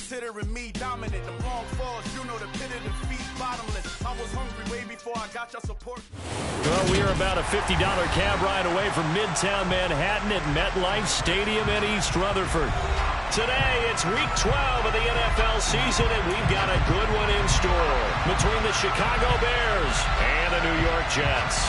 considering me dominant. The wrong falls, you know the pit of defeat, bottomless. I was hungry way before I got your support. Well, we are about a $50 cab ride away from Midtown Manhattan at MetLife Stadium in East Rutherford. Today, it's Week 12 of the NFL season, and we've got a good one in store between the Chicago Bears and the New York Jets.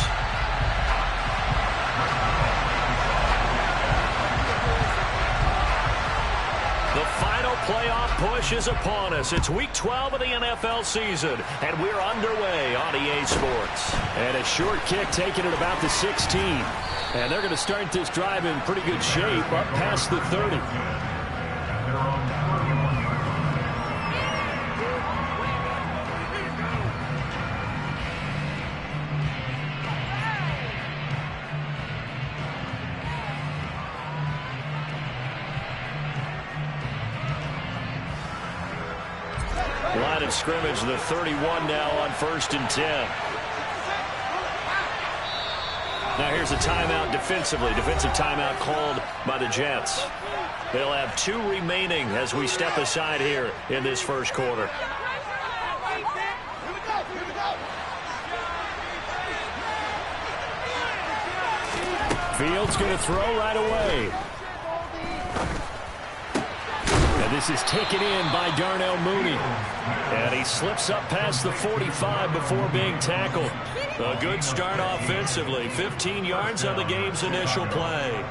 The final playoff push is upon us. It's Week 12 of the NFL season, and we're underway on EA Sports. And a short kick taken at about the 16. And they're going to start this drive in pretty good shape up past the 30. Line of scrimmage, the 31 now on 1st and 10. Now here's a timeout defensively. Defensive timeout called by the Jets. They'll have 2 remaining as we step aside here in this first quarter. Fields going to throw right away. And this is taken in by Darnell Mooney. And he slips up past the 45 before being tackled. A good start offensively. 15 yards on the game's initial play.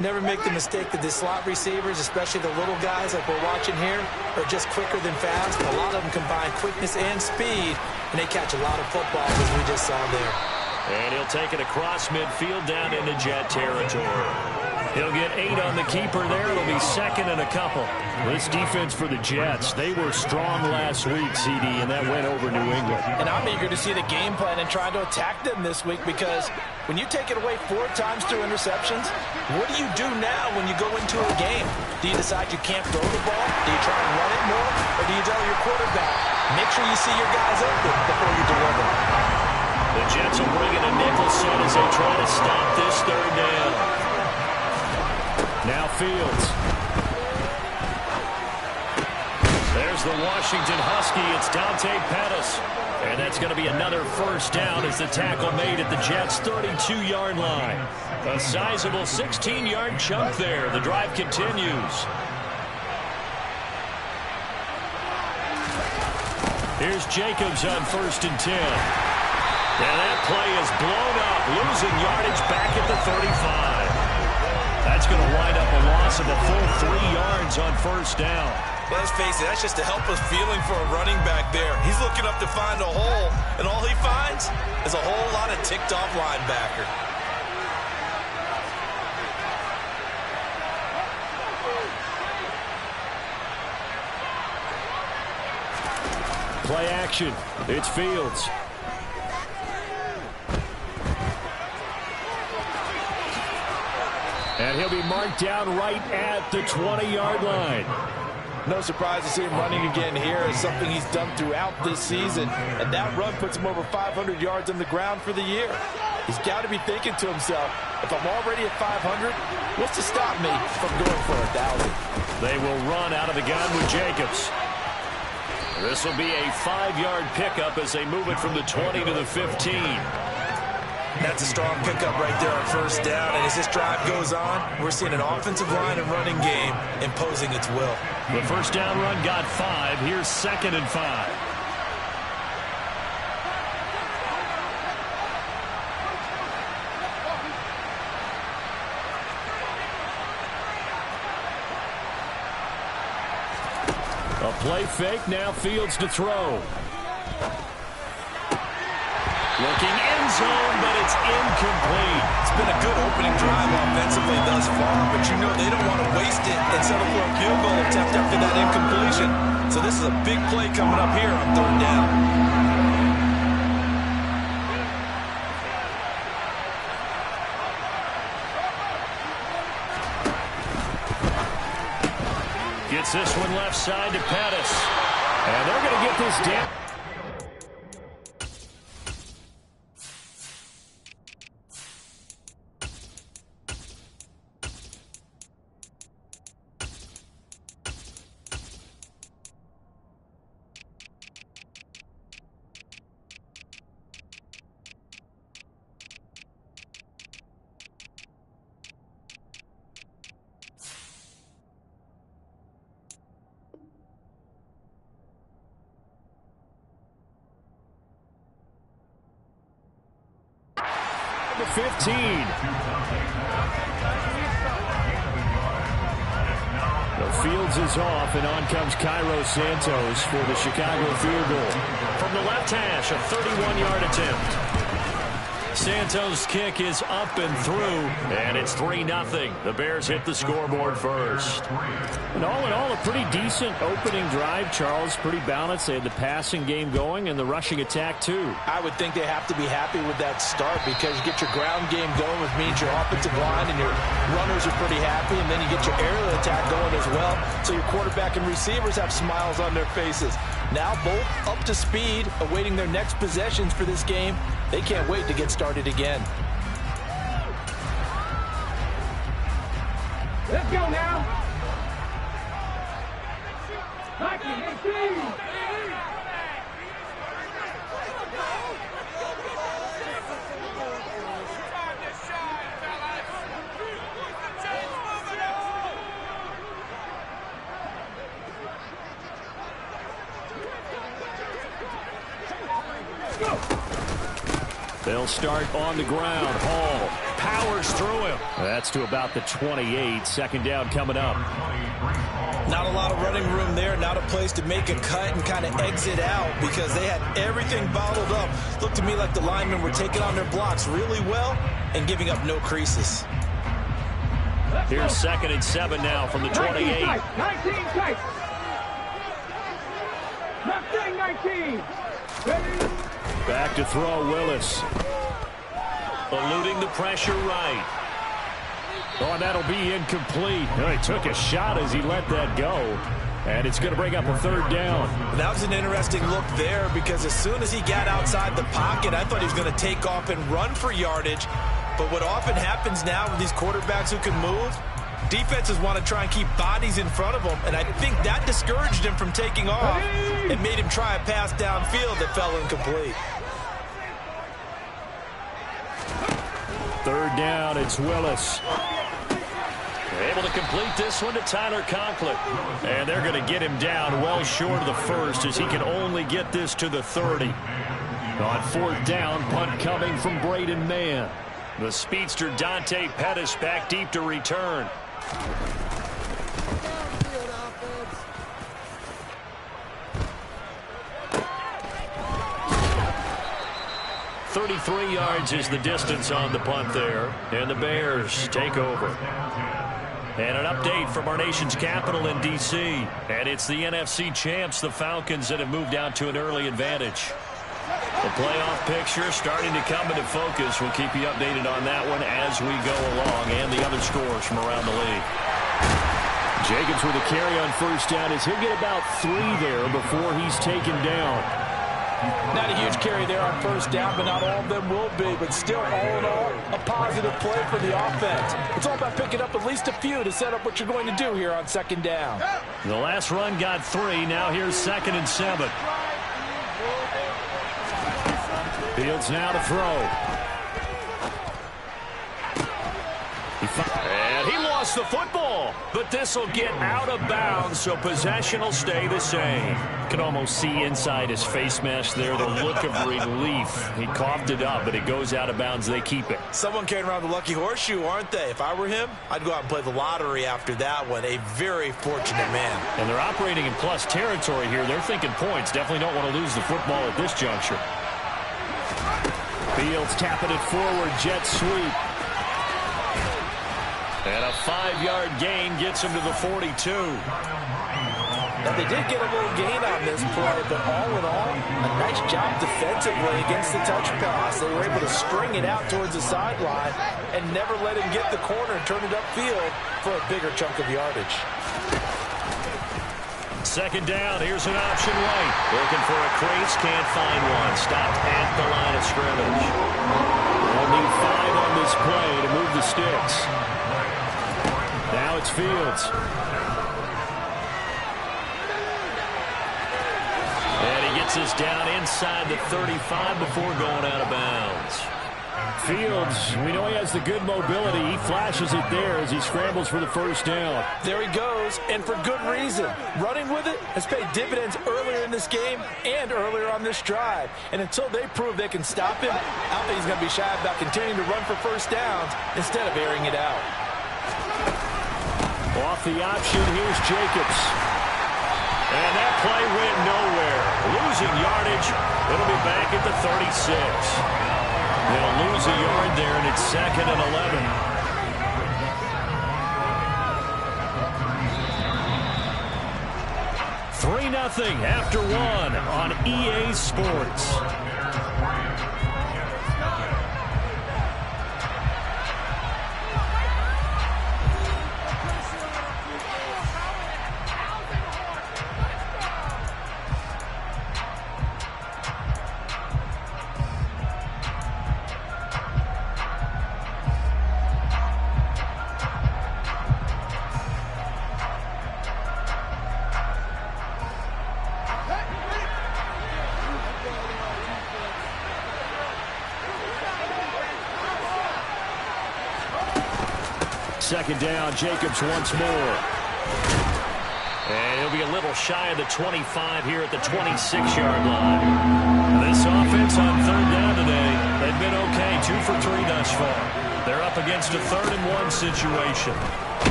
Never make the mistake that the slot receivers, especially the little guys like we're watching here, are just quicker than fast. A lot of them combine quickness and speed, and they catch a lot of footballs, as we just saw there. And he'll take it across midfield down into Jet territory. He'll get 8 on the keeper there. It'll be second and a couple. This defense for the Jets, they were strong last week, CD, and that went over New England. And I'm eager to see the game plan and try to attack them this week, because when you take it away 4 times through interceptions, what do you do now when you go into a game? Do you decide you can't throw the ball? Do you try and run it more? Or do you tell your quarterback, make sure you see your guys open before you deliver? The Jets will bring in a nickel set as they try to stop this 3rd down. Now Fields. There's the Washington Husky. It's Dante Pettis. And that's going to be another first down as the tackle made at the Jets' 32-yard line. A sizable 16-yard chunk there. The drive continues. Here's Jacobs on 1st and 10. And that play is blown up, losing yardage back at the 35. That's going to wind up a loss of a full 3 yards on 1st down. Let's face it, that's just a helpless feeling for a running back there. He's looking up to find a hole, and all he finds is a whole lot of ticked-off linebacker. Play action. It's Fields. And he'll be marked down right at the 20-yard line. No surprise to see him running again here. It's something he's done throughout this season. And that run puts him over 500 yards on the ground for the year. He's got to be thinking to himself, if I'm already at 500, what's to stop me from going for 1,000? They will run out of the gun with Jacobs. This will be a 5-yard pickup as they move it from the 20 to the 15. That's a strong pickup right there on 1st down. And as this drive goes on, we're seeing an offensive line and running game imposing its will. The 1st down run got 5. Here's 2nd and 5. A play fake, now Fields to throw. Looking end zone, but it's incomplete. It's been a good opening drive offensively thus far, but you know they don't want to waste it and settle for a field goal attempt after that incompletion. So this is a big play coming up here on 3rd down. Gets this one left side to Pettis. And they're going to get this down. 15. The Fields is off, and on comes Cairo Santos for the Chicago field goal. From the left hash, a 31-yard attempt. Santos' kick is up and through, and it's 3-0. The Bears hit the scoreboard first. And all in all, a pretty decent opening drive, Charles. Pretty balanced. They had the passing game going and the rushing attack, too. I would think they have to be happy with that start because you get your ground game going, which means your offensive line and your runners are pretty happy, and then you get your aerial attack going as well, so your quarterback and receivers have smiles on their faces. Now both up to speed, awaiting their next possessions for this game. They can't wait to get started again. Let's go now. 19-18. They'll start on the ground. Hall powers through him. That's to about the 28. Second down coming up. Not a lot of running room there. Not a place to make a cut and kind of exit out because they had everything bottled up. Looked to me like the linemen were taking on their blocks really well and giving up no creases. Here's 2nd and 7 now from the 28. 19 tight. 19. Back to throw, Willis. Eluding the pressure right. Oh, and that'll be incomplete. Oh, he took a shot as he let that go. And it's going to bring up a 3rd down. That was an interesting look there because as soon as he got outside the pocket, I thought he was going to take off and run for yardage. But what often happens now with these quarterbacks who can move, defenses want to try and keep bodies in front of them, and I think that discouraged him from taking off and made him try a pass downfield that fell incomplete. 3rd down, it's Willis. Able to complete this one to Tyler Conklin. And they're going to get him down well short of the 1st as he can only get this to the 30. On 4th down, punt coming from Braden Mann. The speedster Dante Pettis back deep to return. 33 yards is the distance on the punt there, and the Bears take over. And an update from our nation's capital in D.C. And it's the NFC champs, the Falcons, that have moved out to an early advantage. The playoff picture starting to come into focus. We'll keep you updated on that one as we go along, and the other scores from around the league. Jacobs with a carry on 1st down as he'll get about 3 there before he's taken down. Not a huge carry there on 1st down, but not all of them will be. But still, all in all, a positive play for the offense. It's all about picking up at least a few to set up what you're going to do here on 2nd down. The last run got 3. Now here's 2nd and 7. Fields now to throw. And he lost the football, but this will get out of bounds, so possession will stay the same. You can almost see inside his face mask there the look of relief. He coughed it up, but it goes out of bounds. They keep it. Someone carrying around the lucky horseshoe, aren't they? If I were him, I'd go out and play the lottery after that one. A very fortunate man. And they're operating in plus territory here. They're thinking points. Definitely don't want to lose the football at this juncture. Fields tapping it forward, jet sweep. And a 5-yard gain gets him to the 42. Now, they did get a little gain on this play, but all in all, a nice job defensively against the touch pass. They were able to string it out towards the sideline and never let him get the corner and turn it upfield for a bigger chunk of yardage. 2nd down, here's an option right. Looking for a crease, can't find one. Stopped at the line of scrimmage. They'll need 5 on this play to move the sticks. Now it's Fields. And he gets us down inside the 35 before going out of bounds. Fields, we know he has the good mobility. He flashes it there as he scrambles for the first down. There he goes, and for good reason. Running with it has paid dividends earlier in this game and earlier on this drive. And until they prove they can stop him, I don't think he's going to be shy about continuing to run for first downs instead of airing it out. Off the option, here's Jacobs. And that play went nowhere. Losing yardage. It'll be back at the 36. They'll lose a yard there, and it's 2nd and 11. $3-0 after 1 on EA Sports. Second down, Jacobs once more. And he'll be a little shy of the 25 here at the 26-yard line. This offense on third down today, they've been okay, 2 for 3 thus far. They're up against a 3rd-and-1 situation.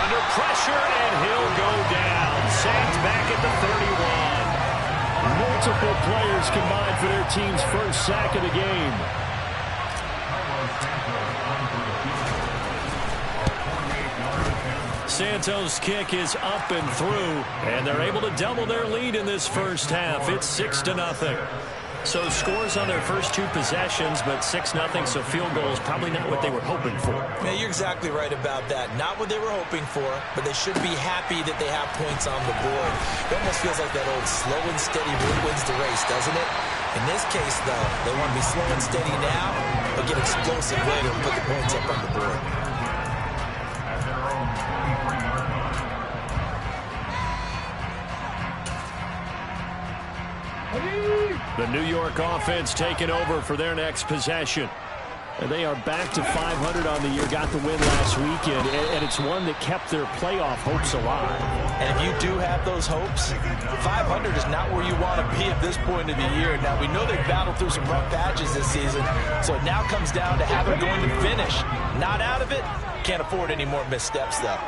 Under pressure, and he'll go down. Sacked back at the 31. Multiple players combined for their team's first sack of the game. Santos' kick is up and through, and they're able to double their lead in this first half. It's 6-0. So scores on their first 2 possessions, but 6-0, so field goal is probably not what they were hoping for. Man, you're exactly right about that. Not what they were hoping for, but they should be happy that they have points on the board. It almost feels like that old slow and steady wins the race, doesn't it? In this case, though, they want to be slow and steady now, but get explosive later and put the points up on the board. The New York offense taking over for their next possession. And they are back to 500 on the year, got the win last weekend, and it's one that kept their playoff hopes alive. And if you do have those hopes, 500 is not where you want to be at this point of the year. Now, we know they've battled through some rough patches this season, so it now comes down to how they're going to finish. Not out of it, can't afford any more missteps, though.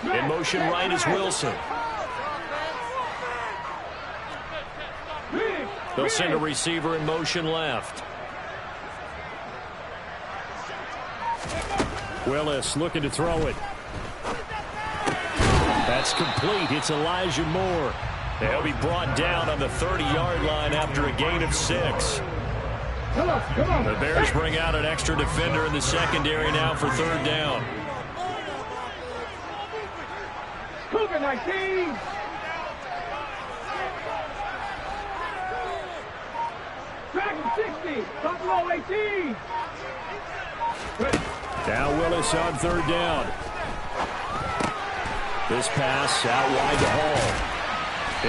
In motion right is Wilson. They'll send a receiver in motion left. Willis looking to throw it. That's complete. It's Elijah Moore. They'll be brought down on the 30-yard line after a gain of 6. The Bears bring out an extra defender in the secondary now for 3rd down. Cougar 19. Dragon 60. Buffalo 18. Now Willis on 3rd down. This pass out wide to Hall.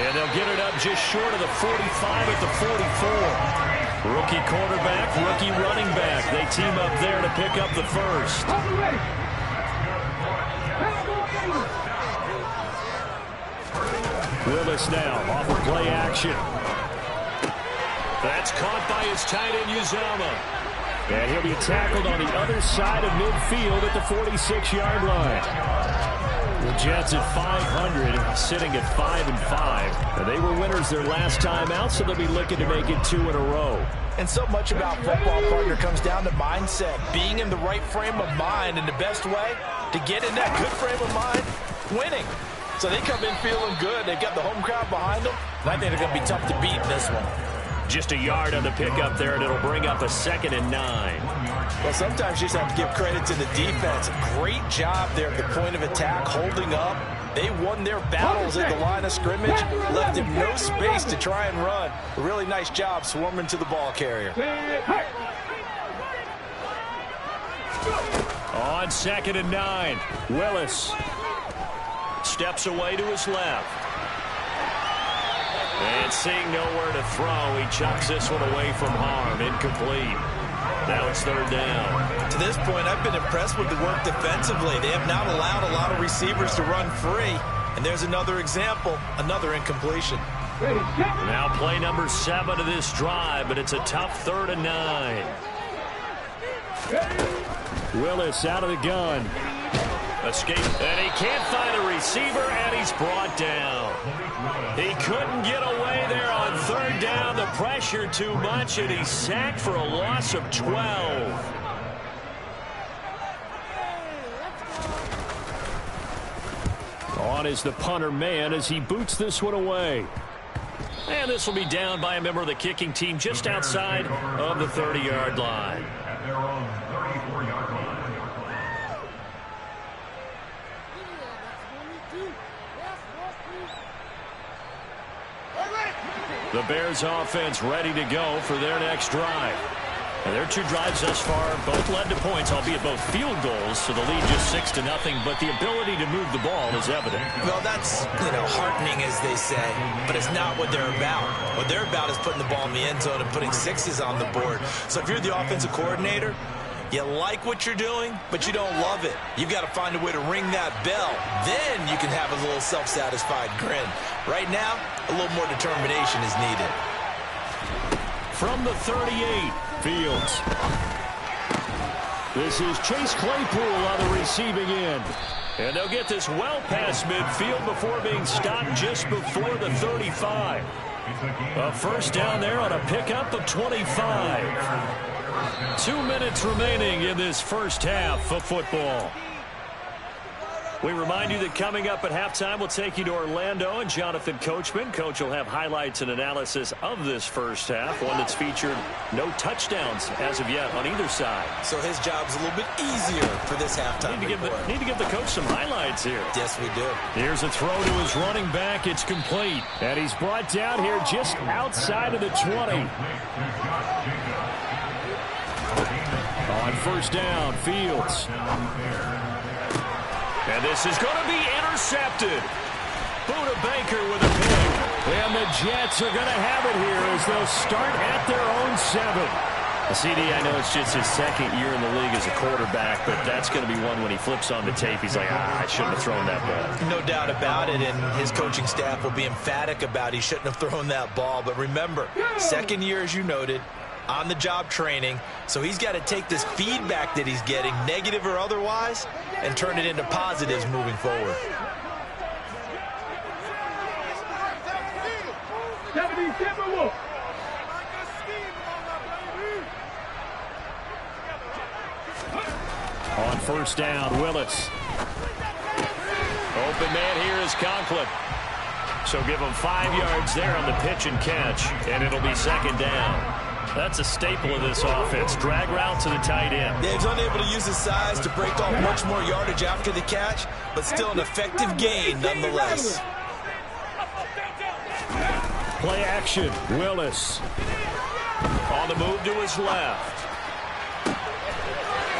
And they'll get it up just short of the 45 at the 44. Rookie quarterback, rookie running back. They team up there to pick up the first. Willis now off of play action. That's caught by his tight end, Uzama. And he'll be tackled on the other side of midfield at the 46-yard line. The Jets at 500, sitting at 5-5. They were winners their last time out, so they'll be looking to make it 2 in a row. And so much about football, partner, comes down to mindset. Being in the right frame of mind, and the best way to get in that good frame of mind, winning. So they come in feeling good. They've got the home crowd behind them. And I think they're going to be tough to beat in this one. Just a yard on the pickup there, and it'll bring up a 2nd and 9. Well, sometimes you just have to give credit to the defense. Great job there at the point of attack, holding up. They won their battles at the line of scrimmage, left him no space to try and run. A really nice job swarming to the ball carrier. On 2nd and 9, Willis steps away to his left. And seeing nowhere to throw, he chucks this one away from harm. Incomplete. Now it's third down. To this point, I've been impressed with the work defensively. They have not allowed a lot of receivers to run free. And there's another example, another incompletion. Now play number 7 of this drive, but it's a tough 3rd and 9. Willis out of the gun. Escape, and he can't find a receiver, and he's brought down. He couldn't get away there on 3rd down. The pressure too much, and he's sacked for a loss of 12. On is the punter man as he boots this one away. And this will be down by a member of the kicking team just outside of the 30-yard line. At their own 34-yard line. The Bears offense ready to go for their next drive. And their 2 drives thus far both led to points, albeit both field goals, so the lead just 6-0, but the ability to move the ball is evident. Well, that's, heartening, as they say, but it's not what they're about. What they're about is putting the ball in the end zone and putting 6s on the board. So if you're the offensive coordinator, you like what you're doing, but you don't love it. You've got to find a way to ring that bell. Then you can have a little self-satisfied grin. Right now, a little more determination is needed. From the 38, Fields. This is Chase Claypool on the receiving end. And they'll get this well past midfield before being stopped just before the 35. A first down there on a pickup of 25. 2 minutes remaining in this first half of football. We remind you that coming up at halftime, we'll take you to Orlando and Jonathan Coachman. Coach will have highlights and analysis of this first half, one that's featured no touchdowns as of yet on either side. So his job's a little bit easier for this halftime. Need to give the coach some highlights here. Yes, we do. Here's a throw to his running back. It's complete. And he's brought down here just outside of the 20. On first down, Fields. And this is going to be intercepted. Buda Baker with a pick. And the Jets are going to have it here as they'll start at their own 7. CD, I know it's just his 2nd year in the league as a quarterback, but that's going to be one when he flips on the tape. He's like, I shouldn't have thrown that ball. No doubt about it, and his coaching staff will be emphatic about he shouldn't have thrown that ball. But remember, 2nd year, as you noted, on-the-job training, so he's got to take this feedback that he's getting, negative or otherwise, and turn it into positives moving forward. 77 Wolf. On first down, Willis. Open man here is Conklin. So give him 5 yards there on the pitch and catch, and it'll be 2nd down. That's a staple of this offense. Drag route to the tight end. Yeah, he's unable to use his size to break off much more yardage after the catch, but still an effective gain nonetheless. Play action, Willis. On the move to his left.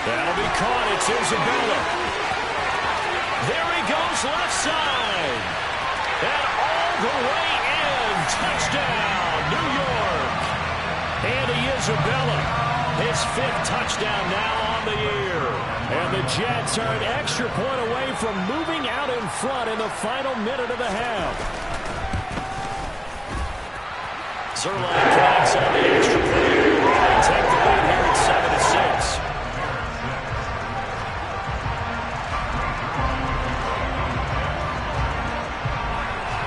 That'll be caught. It's Isabella. There he goes, left side. And all the way in. Touchdown, New York. Andy Isabella, his 5th touchdown now on the year. And the Jets are an extra point away from moving out in front in the final minute of the half. Zerline connects on the extra point. Take the lead here at 7-6.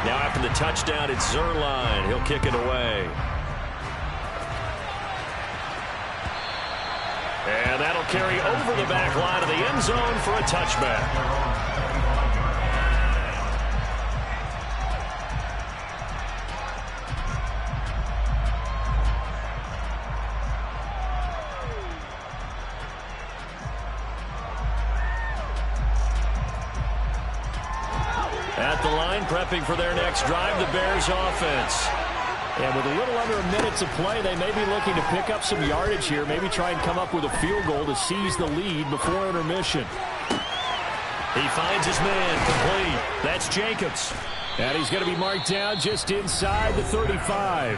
Now after the touchdown, it's Zerline. He'll kick it away. And that'll carry over the back line of the end zone for a touchback. At the line, prepping for their next drive, the Bears offense. And with a little under a minute to play, they may be looking to pick up some yardage here, maybe try and come up with a field goal to seize the lead before intermission. He finds his man complete. That's Jacobs. And he's going to be marked down just inside the 35.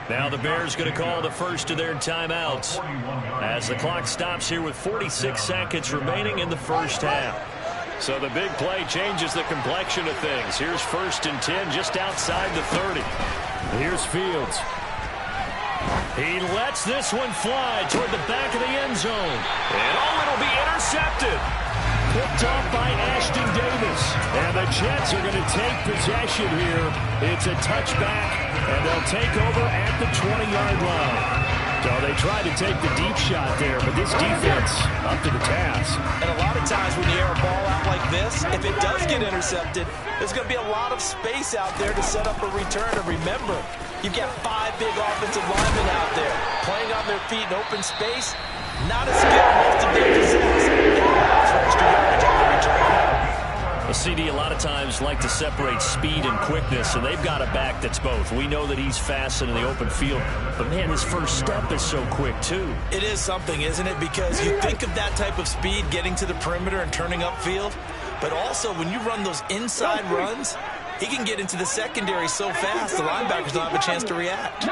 Now the Bears going to call the first of their timeouts as the clock stops here with 46 seconds remaining in the first half. So the big play changes the complexion of things. Here's 1st and 10 just outside the 30. Here's Fields. He lets this one fly toward the back of the end zone. And it'll be intercepted. Picked off by Ashton Davis. And the Jets are going to take possession here. It's a touchback, and they'll take over at the 20-yard line. So they tried to take the deep shot there, but this defense up to the task. And a lot of times when you air a ball out like this, if it does get intercepted, there's going to be a lot of space out there to set up a return. And remember, you've got 5 big offensive linemen out there playing on their feet in open space. Not a skill most of them possess. It allows for extra yardage on the return. A CD a lot of times like to separate speed and quickness, and they've got a back that's both. We know that he's fast in the open field, but man, his first step is so quick too. It is something, isn't it? Because you think of that type of speed getting to the perimeter and turning upfield, but also when you run those inside runs, he can get into the secondary so fast the linebackers don't have a chance to react.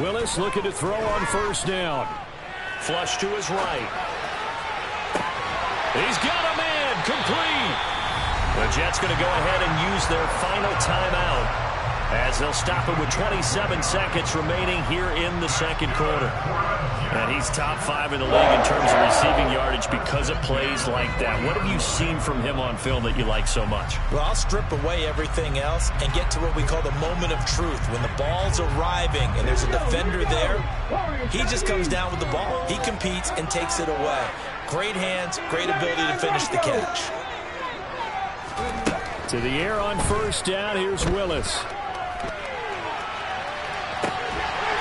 Willis looking to throw on 1st down. Flush to his right. He's got a man complete. The Jets going to go ahead and use their final timeout as they'll stop it with 27 seconds remaining here in the second quarter. And he's top 5 in the league in terms of receiving yardage because of plays like that. What have you seen from him on film that you like so much? Well, I'll strip away everything else and get to what we call the moment of truth. When the ball's arriving and there's a defender there, he just comes down with the ball. He competes and takes it away. Great hands, great ability to finish the catch. To the air on 1st down, here's Willis.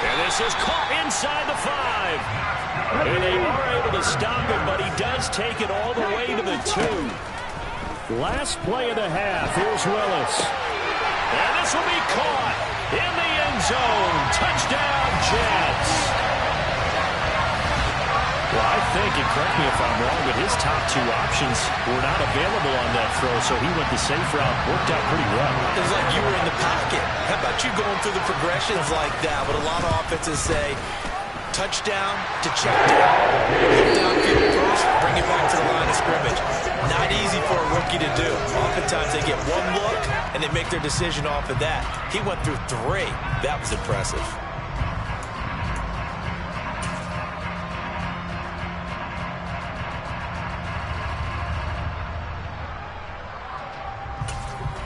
And this is caught inside the 5. And they are able to stop him, but he does take it all the way to the 2. Last play of the half, here's Willis. And this will be caught in the end zone. Touchdown, Jets. Well, I think, and correct me if I'm wrong, but his top 2 options were not available on that throw, so he went the safe route. Worked out pretty well. It was like you were in the pocket. How about you going through the progressions like that? What a lot of offenses say, touchdown to check down, look downfield first, bring it back to the line of scrimmage. Not easy for a rookie to do. Oftentimes they get one look, and they make their decision off of that. He went through 3. That was impressive.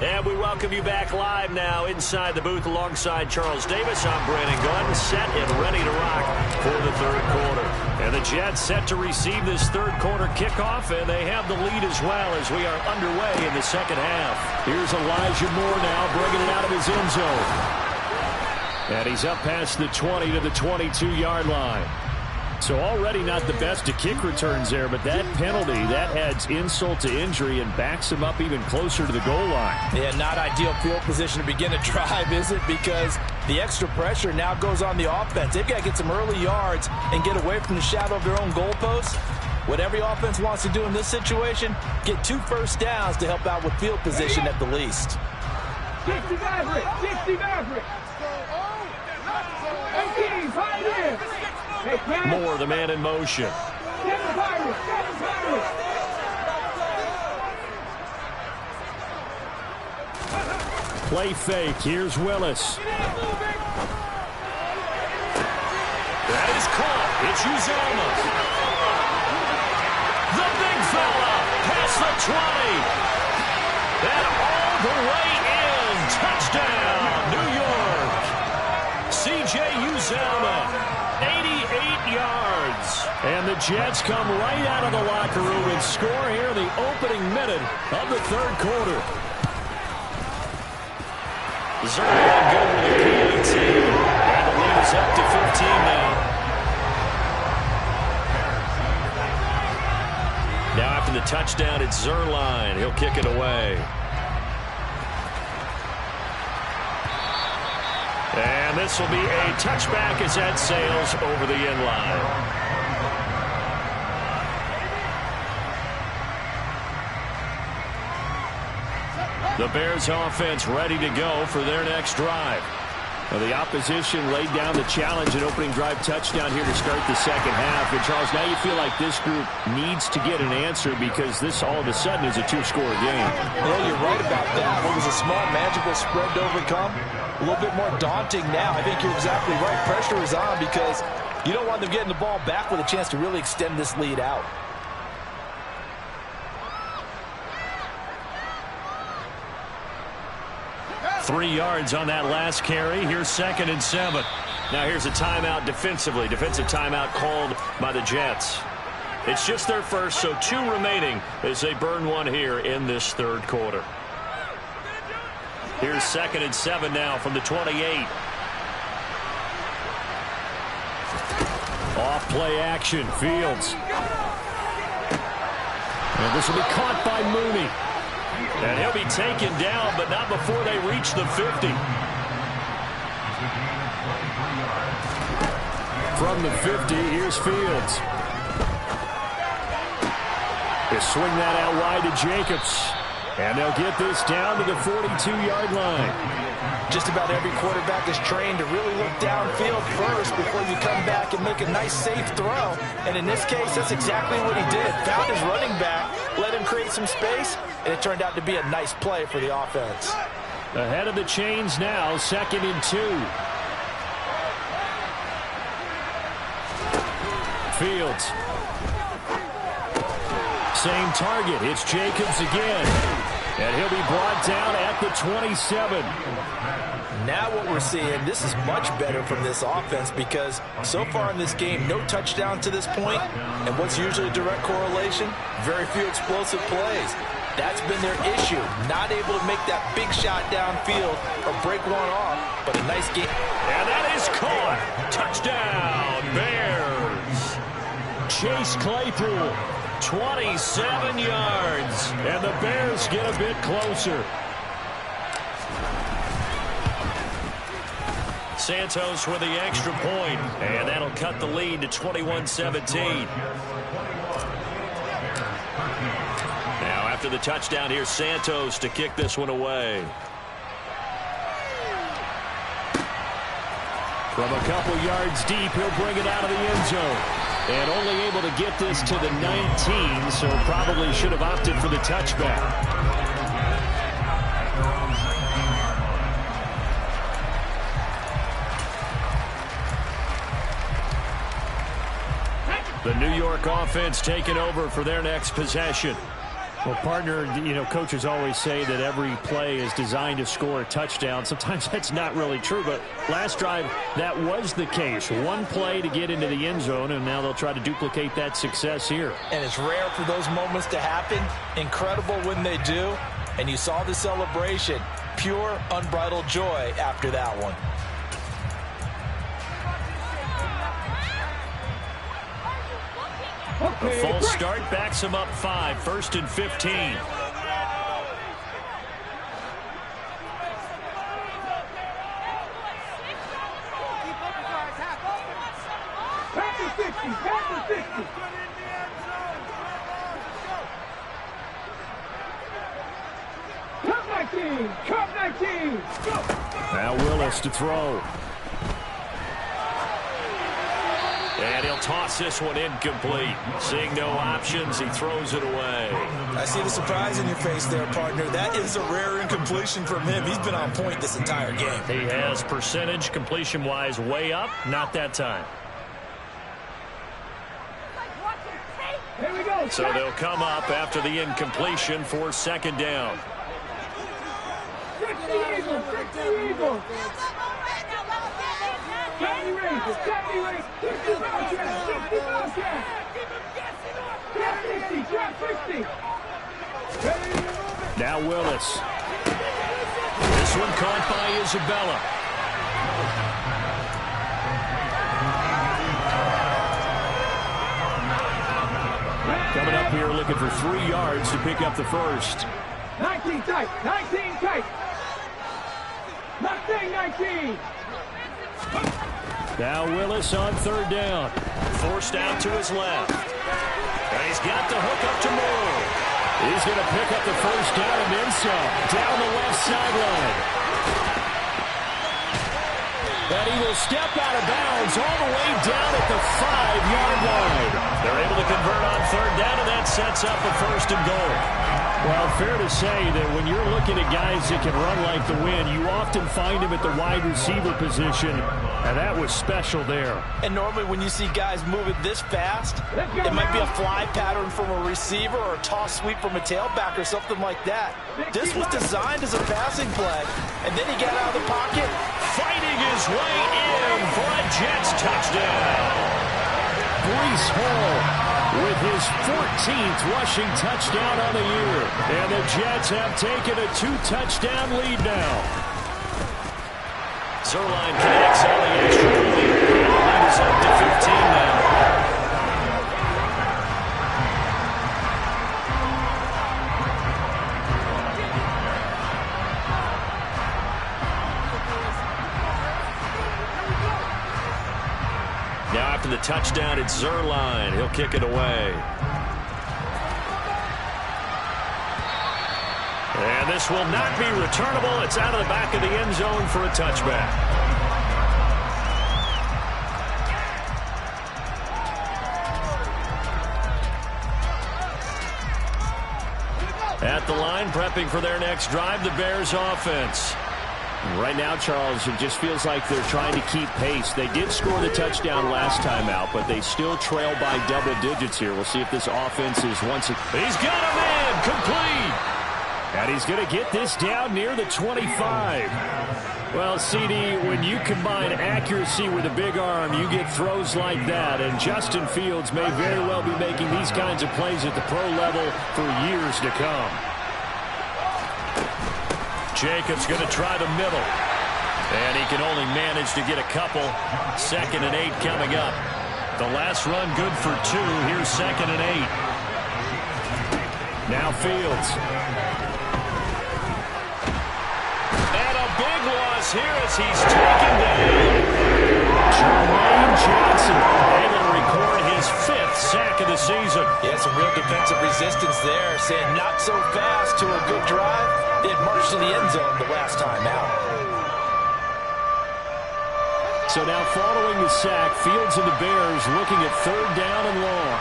And we welcome you back live now inside the booth alongside Charles Davis. I'm Brandon Gunn, set and ready to rock for the third quarter. And the Jets set to receive this third quarter kickoff, and they have the lead as well as we are underway in the second half. Here's Elijah Moore now bringing it out of his end zone. And he's up past the 20 to the 22-yard line. So already not the best to kick returns there, but that penalty, that adds insult to injury and backs him up even closer to the goal line. Yeah, not ideal field position to begin a drive, is it? Because the extra pressure now goes on the offense. They've got to get some early yards and get away from the shadow of their own goalposts. What every offense wants to do in this situation, get 2 first downs to help out with field position at the least. 60 Maverick, 60 Maverick. 18, high in. Moore, the man in motion. Play fake. Here's Willis. That is caught. It's Uzomah. The big fella past the 20. And all the way in. Touchdown, New York. C.J. Uzomah. 88 yards. And the Jets come right out of the locker room and score here in the opening minute of the third quarter. Zerline good with a PAT. And the lead is up to 15 now. Now after the touchdown, it's Zerline. He'll kick it away. And this will be a touchback as that sails over the end line. The Bears offense ready to go for their next drive. Well, the opposition laid down the challenge, an opening drive touchdown here to start the second half. And, Charles, now you feel like this group needs to get an answer because this all of a sudden is a two-score game. Yeah, you're right about that. It was a small, magical spread to overcome. A little bit more daunting now. I think you're exactly right. Pressure is on because you don't want them getting the ball back with a chance to really extend this lead out. Three yards on that last carry. Here's 2nd and 7. Now here's a timeout defensively. Defensive timeout called by the Jets. It's just their first, so 2 remaining as they burn one here in this third quarter. Here's 2nd and 7 now from the 28. Off play action. Fields. And this will be caught by Mooney. And he'll be taken down, but not before they reach the 50. From the 50, here's Fields. They swing that out wide to Jacobs. And they'll get this down to the 42-yard line. Just about every quarterback is trained to really look downfield first before you come back and make a nice, safe throw. And in this case, that's exactly what he did. Found his running back, let him create some space, and it turned out to be a nice play for the offense. Ahead of the chains now, 2nd and 2. Fields. Same target. It's Jacobs again. And he'll be brought down at the 27. Now what we're seeing, this is much better from this offense because so far in this game, no touchdown to this point. And what's usually a direct correlation? Very few explosive plays. That's been their issue. Not able to make that big shot downfield or break one off, but a nice game. And that is caught. Touchdown, Bears. Chase Claypool, 27 yards. And the Bears get a bit closer. Santos with the extra point, and that'll cut the lead to 21-17. Now after the touchdown, here's Santos to kick this one away. From a couple yards deep, he'll bring it out of the end zone. And only able to get this to the 19, so probably should have opted for the touchback. The New York offense taking over for their next possession. Well, partner, you know, coaches always say that every play is designed to score a touchdown. Sometimes that's not really true, but last drive, that was the case. One play to get into the end zone, and now they'll try to duplicate that success here. And it's rare for those moments to happen. Incredible when they do. And you saw the celebration. Pure, unbridled joy after that one. A false start backs him up 5, 1st and 15. Back to 60, back to 60. Cup 19, Cup 19. Go. Now Willis to throw. And he'll toss this one incomplete. Seeing no options, he throws it away. I see the surprise in your face there, partner. That is a rare incompletion from him. He's been on point this entire game. He has percentage completion-wise way up. Not that time. Here we go. So they'll come up after the incompletion for 2nd down. 60 Eagles, 60 Eagles. Johnny Razor, Johnny Razor, 60 Bobcat, 60 Bobcat. Drop 60, drop 60. Now Willis. This one caught by Isabella. Coming up here looking for 3 yards to pick up the first. 19 tight, 19 tight. Mustang 19. Now Willis on 3rd down. Forced out to his left. And he's got the hook up to Moore. He's going to pick up the first down and then some. Down the left sideline. And he will step out of bounds all the way down at the 5-yard line. They're able to convert on third down, and that sets up a first and goal. Well, fair to say that when you're looking at guys that can run like the wind, you often find him at the wide receiver position, and that was special there. And normally when you see guys moving this fast, it might be a fly pattern from a receiver or a toss sweep from a tailback or something like that. This was designed as a passing play, and then he got out of the pocket, fighting his way in for a Jets touchdown. Breece Hall with his 14th rushing touchdown on the year. And the Jets have taken a 2-touchdown lead now. Zerline connects on the extra point. The lead is up to 15 now. Now after the touchdown, it's Zerline. He'll kick it away. And this will not be returnable. It's out of the back of the end zone for a touchback. At the line, prepping for their next drive, the Bears offense. Right now, Charles, it just feels like they're trying to keep pace. They did score the touchdown last time out, but they still trail by double digits here. We'll see if this offense is once again. He's got a man complete. And he's going to get this down near the 25. Well, CD, when you combine accuracy with a big arm, you get throws like that. And Justin Fields may very well be making these kinds of plays at the pro level for years to come. Jacobs going to try the middle. And he can only manage to get a couple. 2nd and 8 coming up. The last run good for 2. Here's 2nd and 8. Now Fields. And a big loss here as he's taken down. Jermaine Johnson able to record his 5th sack of the season. Yeah, some real defensive resistance there, saying not so fast to a good drive. They had marched to the end zone the last time out. So now following the sack, Fields and the Bears looking at 3rd down and long.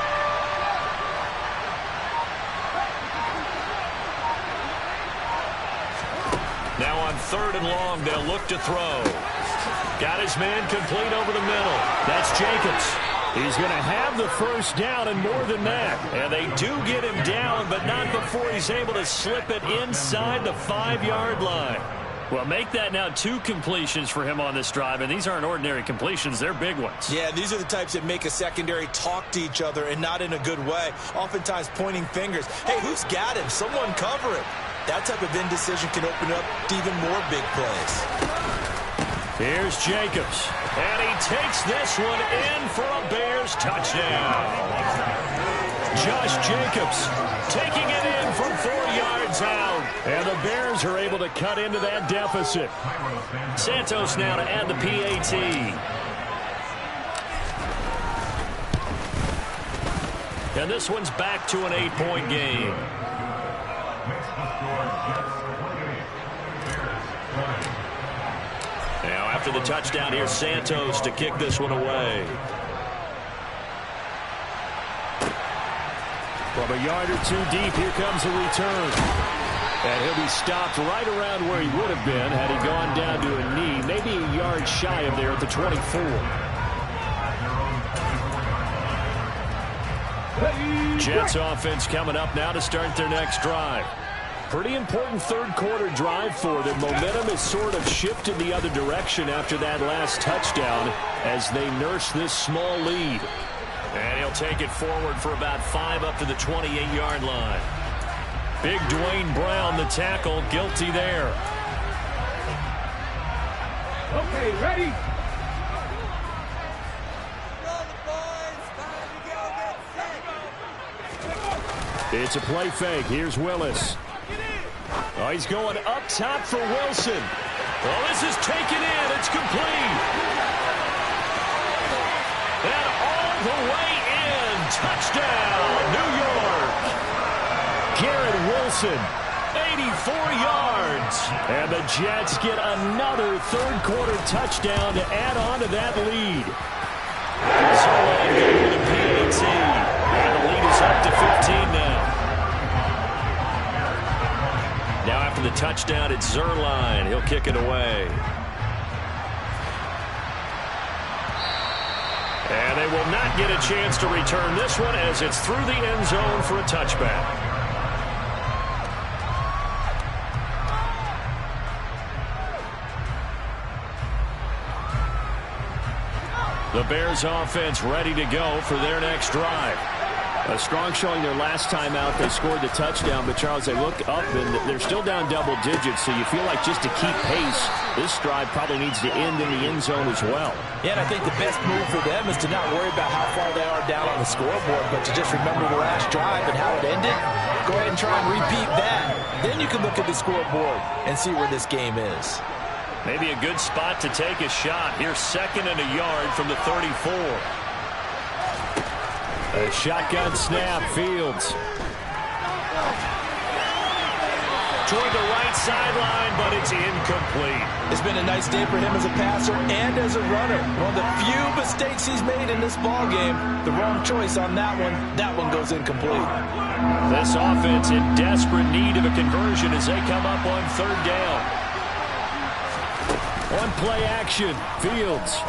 Now on 3rd and long, they'll look to throw. Got his man complete over the middle. That's Jacobs. He's going to have the first down and more than that. And they do get him down, but not before he's able to slip it inside the 5-yard line. Well, make that now 2 completions for him on this drive, and these aren't ordinary completions. They're big ones. Yeah, these are the types that make a secondary talk to each other and not in a good way. Oftentimes pointing fingers. Hey, who's got him? Someone cover him. That type of indecision can open up to even more big plays. Here's Jacobs. And he takes this one in for a Bears touchdown. Josh Jacobs taking it in from 4 yards out. And the Bears are able to cut into that deficit. Santos now to add the PAT. And this one's back to an 8-point game. Now after the touchdown, here's Santos to kick this one away. From a yard or 2 deep, here comes a return. And he'll be stopped right around where he would have been had he gone down to a knee, maybe a yard shy of there at the 24. Jets offense coming up now to start their next drive. Pretty important 3rd quarter drive for them. Momentum has sort of shifted the other direction after that last touchdown as they nurse this small lead. And he'll take it forward for about 5 up to the 28-yard line. Big Dwayne Brown, the tackle, guilty there. Okay, ready? It's a play fake. Here's Willis. Oh, he's going up top for Wilson. Well, this is taken in. It's complete. And all the way in. Touchdown, New York. Garrett Wilson, 84 yards. And the Jets get another third-quarter touchdown to add on to that lead. Zerline going with a PAT. And the lead is up to 15 now. Now after the touchdown, it's Zerline. He'll kick it away. And they will not get a chance to return this one as it's through the end zone for a touchback. The Bears offense ready to go for their next drive. A strong showing their last time out. They scored the touchdown, but Charles, they look up and they're still down double digits, so you feel like just to keep pace, this drive probably needs to end in the end zone as well. Yeah, and I think the best move for them is to not worry about how far they are down on the scoreboard, but to just remember the last drive and how it ended. Go ahead and try and repeat that. Then you can look at the scoreboard and see where this game is. Maybe a good spot to take a shot. Here's 2nd and a yard from the 34. A shotgun snap, Fields. Toward the right sideline, but it's incomplete. It's been a nice day for him as a passer and as a runner. One of the few mistakes he's made in this ballgame. The wrong choice on that one. That one goes incomplete. This offense in desperate need of a conversion as they come up on 3rd down. On play action, Fields.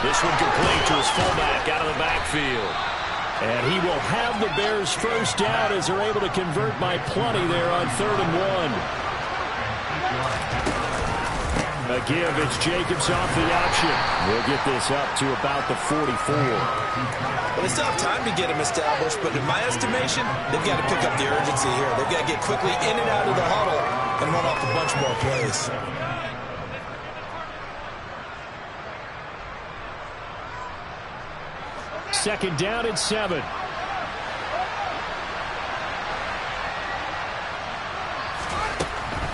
This one complete to his fullback out of the backfield. And he will have the Bears first down as they're able to convert by plenty there on 3rd and 1. A give, it's Jacobs off the option. We'll get this up to about the 44. Well, they still have time to get him established, but in my estimation, they've got to pick up the urgency here. They've got to get quickly in and out of the huddle and run off a bunch more plays. Second down and 7.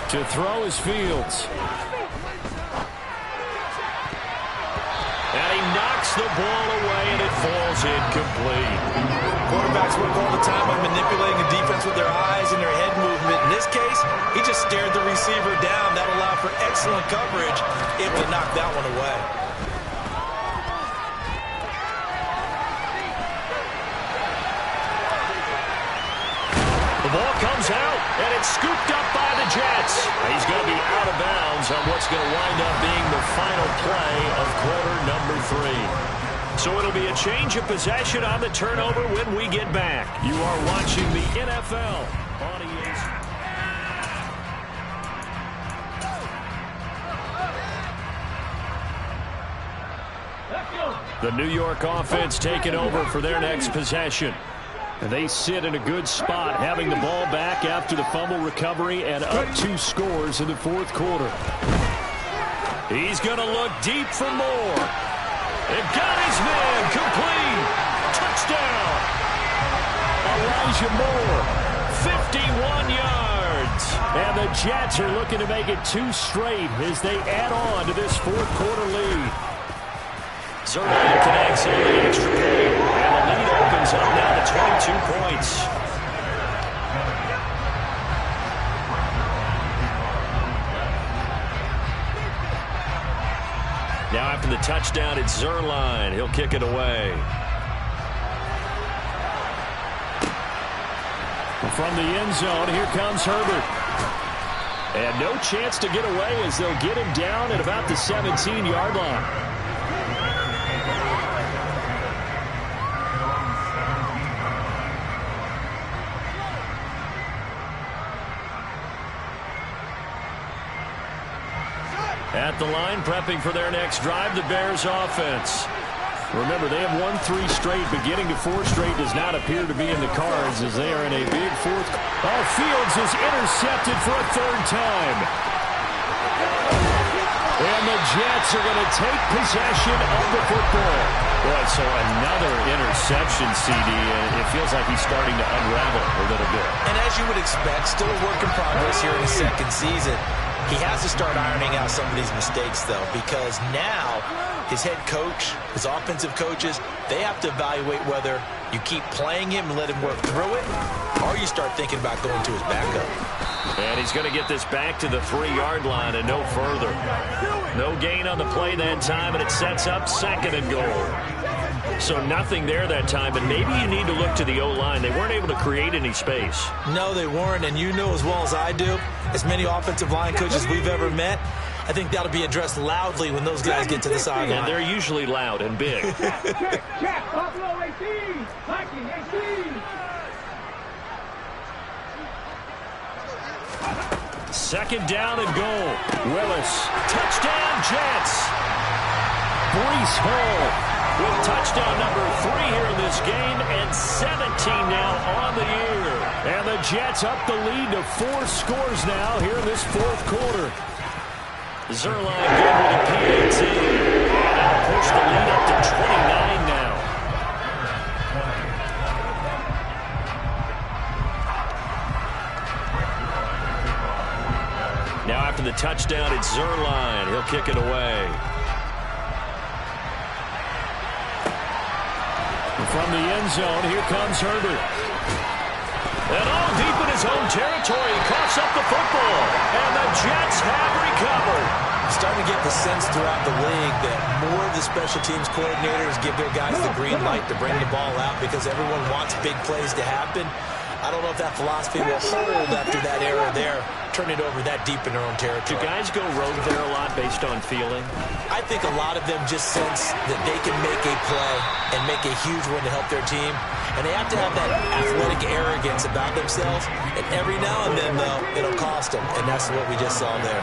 To throw is Fields. And he knocks the ball away, and it falls incomplete. Quarterbacks work all the time on manipulating a defense with their eyes and their head movement. In this case, he just stared the receiver down. That allowed for excellent coverage, able to knock that one away. The ball comes out, and it's scooped up by the Jets. He's going to be out of bounds on what's going to wind up being the final play of quarter number 3. So it'll be a change of possession on the turnover when we get back. You are watching the NFL on EA. The New York offense taking over for their next possession. And they sit in a good spot, having the ball back after the fumble recovery and up 2 scores in the 4th quarter. He's going to look deep for more. It got his man complete. Touchdown. Elijah Moore, 51 yards. And the Jets are looking to make it 2 straight as they add on to this 4th quarter lead. Zerline connects on the extra point. And the lead opens up now to 22 points. Now after the touchdown, it's Zerline. He'll kick it away. From the end zone, here comes Herbert. And no chance to get away as they'll get him down at about the 17-yard line. At the line, prepping for their next drive, the Bears offense. Remember, they have won 3 straight, but getting to 4 straight does not appear to be in the cards as they are in a big 4th. Oh, Fields is intercepted for a 3rd time. And the Jets are going to take possession of the football. Boy, so another interception, CD, and it feels like he's starting to unravel a little bit. And as you would expect, still a work in progress here in his 2nd season. He has to start ironing out some of these mistakes, though, because now his head coach, his offensive coaches, they have to evaluate whether you keep playing him and let him work through it, or you start thinking about going to his backup. And he's going to get this back to the 3-yard line and no further. No gain on the play that time, and it sets up 2nd and goal. So nothing there that time, and maybe you need to look to the O-line. They weren't able to create any space. No, they weren't, and you know as well as I do, as many offensive line coaches we've ever met, I think that'll be addressed loudly when those guys get to the sideline. And they're usually loud and big. Check, Buffalo 18, Viking 18. Second down and goal. Willis. Touchdown, Jets. Breece Hall with touchdown number 3 here in this game, and 17 now on the year. And the Jets up the lead to 4 scores now here in this 4th quarter. Zerline good with a PAT. And that'll push the lead up to 29 now. Now after the touchdown, it's Zerline. He'll kick it away. And from the end zone, here comes Herbert. And all deep in his own territory, he coughs up the football. And the Jets have recovered. Starting to get the sense throughout the league that more of the special teams coordinators give their guys the green light to bring the ball out because everyone wants big plays to happen. I don't know if that philosophy will hold after that era there, turn it over that deep in their own territory. Do guys go rogue there a lot based on feeling? I think a lot of them just sense that they can make a play and make a huge one to help their team. And they have to have that athletic arrogance about themselves. And every now and then, though, it'll cost them. And that's what we just saw there.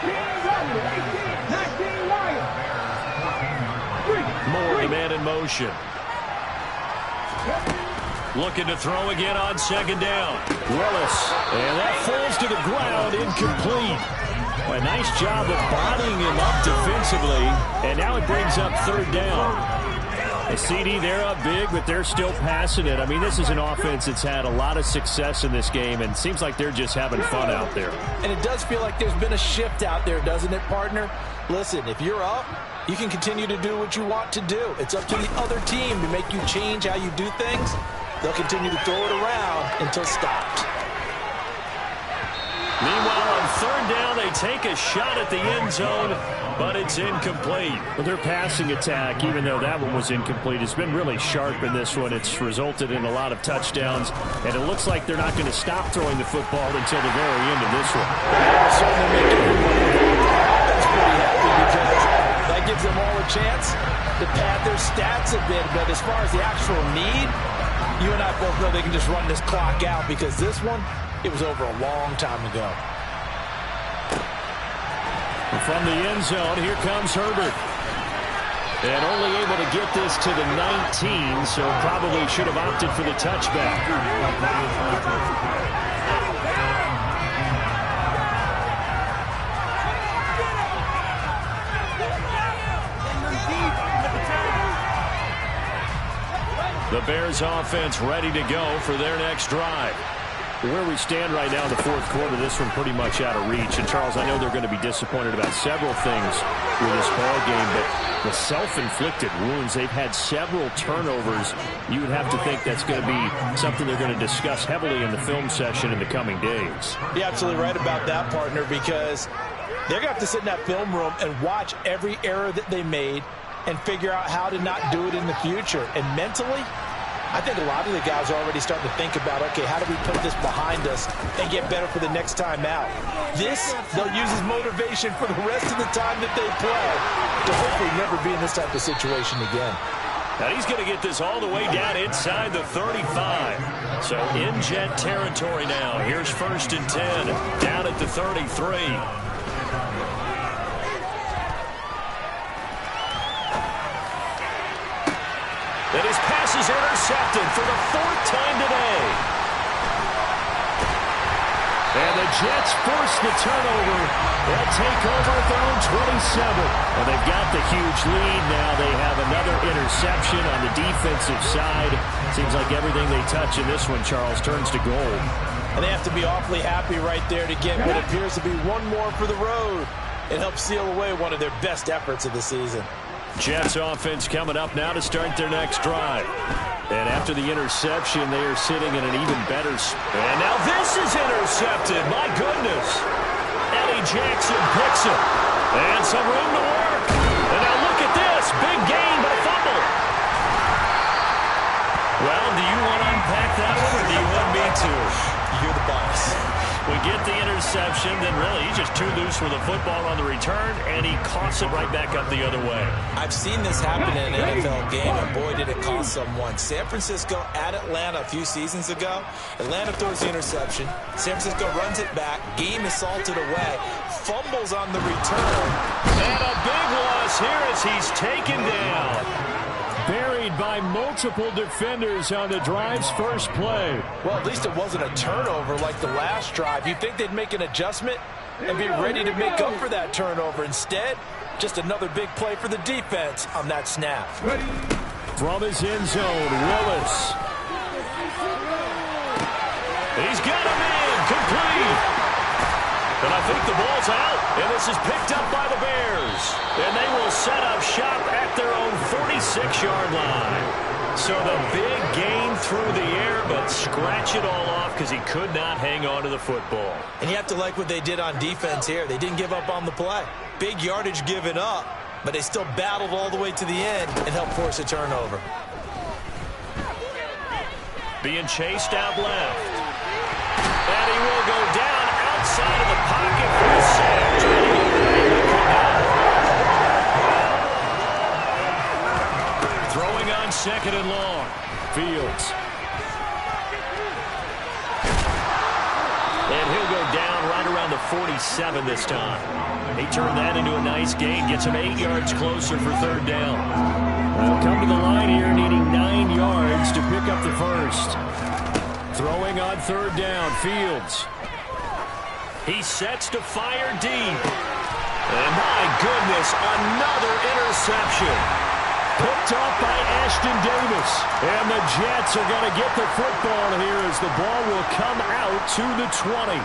18, 19 Lions. More man in motion. Looking to throw again on 2nd down. Willis. And that falls to the ground, incomplete. A nice job of bodying him up defensively. And now it brings up 3rd down. A CD, they're up big, but they're still passing it. I mean, this is an offense that's had a lot of success in this game, and it seems like they're just having fun out there. And it does feel like there's been a shift out there, doesn't it, partner? Listen, if you're up, you can continue to do what you want to do. It's up to the other team to make you change how you do things. They'll continue to throw it around until stopped. Meanwhile, on 3rd down, they take a shot at the end zone, but it's incomplete. Well, their passing attack, even though that one was incomplete, has been really sharp in this one. It's resulted in a lot of touchdowns, and it looks like they're not going to stop throwing the football until the very end of this one. That'll certainly make everyone involved. That's pretty happy because that gives them all a chance to pad their stats a bit. But as far as the actual need, you and I both know they can just run this clock out because this one, it was over a long time ago. From the end zone, here comes Herbert. And only able to get this to the 19, so probably should have opted for the touchback. The Bears offense ready to go for their next drive. Where we stand right now in the 4th quarter, this one pretty much out of reach. And, Charles, I know they're going to be disappointed about several things with this ball game, but the self-inflicted wounds, they've had several turnovers. You would have to think that's going to be something they're going to discuss heavily in the film session in the coming days. You're absolutely right about that, partner, because they're going to have to sit in that film room and watch every error that they made and figure out how to not do it in the future. And mentally, I think a lot of the guys are already starting to think about, okay, how do we put this behind us and get better for the next time out? This, they'll use as motivation for the rest of the time that they play to hopefully never be in this type of situation again. Now he's going to get this all the way down inside the 35. So in Jet territory now. Here's 1st and 10 down at the 33. And his pass is intercepted for the 4th time today. And the Jets force the turnover. They'll take over at their own 27. And they've got the huge lead. Now they have another interception on the defensive side. Seems like everything they touch in this one, Charles, turns to gold. And they have to be awfully happy right there to get what appears to be one more for the road. It helps seal away one of their best efforts of the season. Jets offense coming up now to start their next drive. And after the interception, they are sitting in an even better spot. And now this is intercepted. My goodness. Eddie Jackson picks it. And some room to work. And now look at this. Big gain, but a fumble. Well, do you want to unpack that one, or do you want me to? You're the boss. We get the interception, then really he's just too loose with the football on the return, and he coughs it right back up the other way. I've seen this happen in an NFL game, and boy, did it cost someone. San Francisco at Atlanta a few seasons ago. Atlanta throws the interception. San Francisco runs it back. Game is salted away. Fumbles on the return. And a big loss here as he's taken down. Buried by multiple defenders on the drive's first play. Well, at least it wasn't a turnover like the last drive. You'd think they'd make an adjustment and be ready to make up for that turnover. Instead, just another big play for the defense on that snap. From his end zone, Willis. He's got him in, complete. And I think the ball's out, and this is picked up by the Bears. And they will set up shop at their own 46-yard line. So the big gain through the air, but scratch it all off because he could not hang on to the football. And you have to like what they did on defense here. They didn't give up on the play. Big yardage given up, but they still battled all the way to the end and helped force a turnover. Being chased out left. And he will go down outside of the pocket for a sack. Throwing on second and long. Fields. And he'll go down right around the 47 this time. He turned that into a nice gain. Gets him 8 yards closer for third down. They'll come to the line here needing 9 yards to pick up the first. Throwing on third down. Fields. He sets to fire deep. And my goodness, another interception. Picked off by Ashton Davis. And the Jets are going to get the football here as the ball will come out to the 20.